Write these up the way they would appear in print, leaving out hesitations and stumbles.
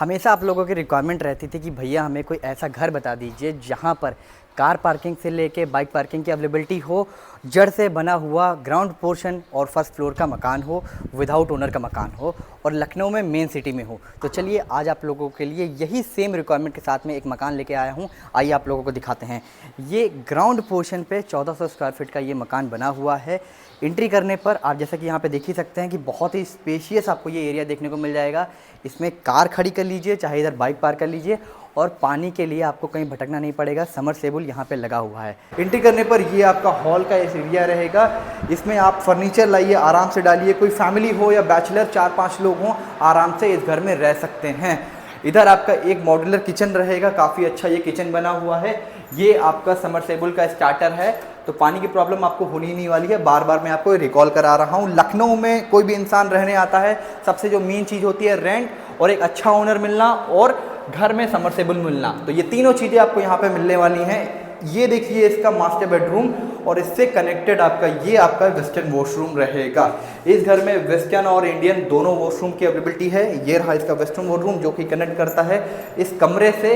हमेशा आप लोगों की रिक्वायरमेंट रहती थी कि भैया हमें कोई ऐसा घर बता दीजिए जहाँ पर कार पार्किंग से लेके बाइक पार्किंग की अवेलेबिलिटी हो, जड़ से बना हुआ ग्राउंड पोर्शन और फर्स्ट फ्लोर का मकान हो, विदाउट ओनर का मकान हो और लखनऊ में मेन सिटी में हो। तो चलिए आज आप लोगों के लिए यही सेम रिक्वायरमेंट के साथ में एक मकान लेके आया हूँ। आइए आप लोगों को दिखाते हैं। ये ग्राउंड पोर्शन पे 1400 स्क्वायर फीट का ये मकान बना हुआ है। एंट्री करने पर आप जैसा कि यहाँ पे देख ही सकते हैं कि बहुत ही स्पेशियस आपको ये एरिया देखने को मिल जाएगा। इसमें कार खड़ी कर लीजिए, चाहे इधर बाइक पार्क कर लीजिए और पानी के लिए आपको कहीं भटकना नहीं पड़ेगा। समरसेबल यहाँ पे लगा हुआ है। एंट्री करने पर ये आपका हॉल का इस एरिया रहेगा। इसमें आप फर्नीचर लाइए, आराम से डालिए। कोई फैमिली हो या बैचलर 4-5 लोग हों, आराम से इस घर में रह सकते हैं। इधर आपका एक मॉड्यूलर किचन रहेगा, काफ़ी अच्छा ये किचन बना हुआ है। ये आपका समरसेबल का स्टार्टर है, तो पानी की प्रॉब्लम आपको होनी नहीं वाली है। बार बार मैं आपको रिकॉल करा रहा हूँ, लखनऊ में कोई भी इंसान रहने आता है, सबसे जो मेन चीज़ होती है रेंट और एक अच्छा ओनर मिलना और घर में समरसेबल मिलना। तो ये तीनों चीज़ें आपको यहाँ पे मिलने वाली हैं। ये देखिए इसका मास्टर बेडरूम और इससे कनेक्टेड आपका ये आपका वेस्टर्न वॉशरूम रहेगा। इस घर में वेस्टर्न और इंडियन दोनों वॉशरूम की अवेलेबिलिटी है। ये रहा इसका वेस्टर्न वॉशरूम जो कि कनेक्ट करता है इस कमरे से।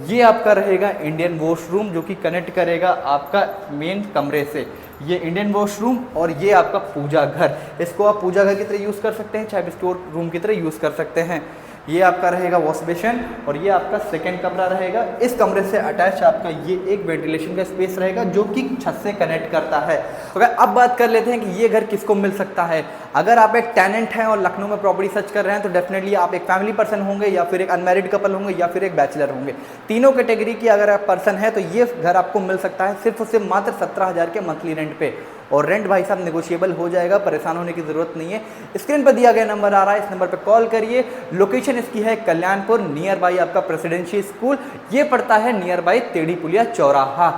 ये आपका रहेगा इंडियन वॉशरूम जो कि कनेक्ट करेगा आपका मेन कमरे से। ये इंडियन वॉशरूम और ये आपका पूजा घर, इसको आप पूजा घर की तरह यूज़ कर सकते हैं, चाहे स्टोर रूम की तरह यूज़ कर सकते हैं। ये आपका रहेगा वॉश बेसिन और ये आपका सेकंड कमरा रहेगा। इस कमरे से अटैच आपका ये एक वेंटिलेशन का स्पेस रहेगा जो कि छत से कनेक्ट करता है। तो अब बात कर लेते हैं कि ये घर किसको मिल सकता है। अगर आप एक टेनेंट हैं और लखनऊ में प्रॉपर्टी सर्च कर रहे हैं तो डेफिनेटली आप एक फैमिली पर्सन होंगे या फिर एक अनमैरिड कपल होंगे या फिर एक बैचलर होंगे। तीनों कैटेगरी की अगर आप पर्सन है तो ये घर आपको मिल सकता है सिर्फ और सिर्फ मात्र 17,000 के मंथली रेंट पे। और रेंट भाई साहब नेगोशिएबल हो जाएगा, परेशान होने की ज़रूरत नहीं है। स्क्रीन पर दिया गया नंबर आ रहा है, इस नंबर पर कॉल करिए। लोकेशन इसकी है कल्याणपुर, नियर बाई आपका प्रेसिडेंशियल स्कूल। ये पड़ता है नियर बाई तेड़ी पुलिया चौराहा।